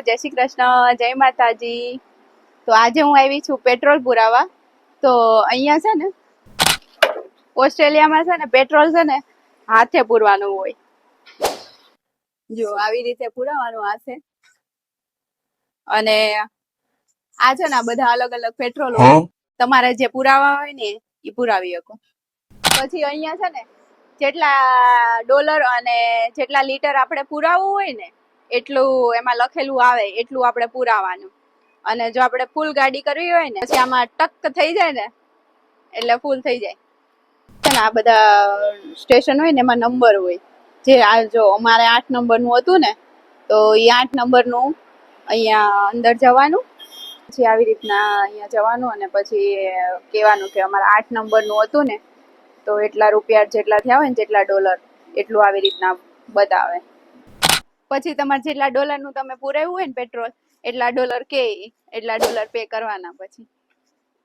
જય શ્રી કૃષ્ણ, જય માતાજી. તો આજે હું આવી છું પેટ્રોલ પુરાવા. તો અહીંયા છે ને ઓસ્ટ્રેલિયામાં છે ને પેટ્રોલ છે ને હાથે પૂરવાનું હોય. જો આવી રીતે પુરાવાનું હાથે. અને આ છે ને બધા અલગ અલગ પેટ્રોલ હોય. તમારે જે પુરાવા હોય ને એ પુરાવી શકો. પછી અહીંયા છે ને જેટલા ડોલર અને જેટલા લીટર આપણે પુરાવવું હોય ને એટલું એમાં લખેલું આવે એટલું આપણે પુરાવાનું. અને જો આપણે ફૂલ ગાડી કરવી હોય ને પછી આમાં ટક થઈ જાય ને એટલે ફૂલ થઈ જાય. છે ને આ બધા સ્ટેશન હોય ને એમાં નંબર હોય. જે આ જો અમારે 8 નંબરનું હતું ને તો એ 8 નંબરનું અહીંયા અંદર જવાનું. પછી આવી રીતના અહીંયા જવાનું અને પછી કહેવાનું કે અમારે 8 નંબરનું હતું ને તો એટલા રૂપિયા જેટલા થયા હોય ને જેટલા ડોલર એટલું આવી રીતના બતાવે. પછી તમારે જેટલા ડોલરનું તમે પુરાવ્યું હોય ને પેટ્રોલ એટલા ડોલર કે એટલા ડોલર પે કરવાના પછી.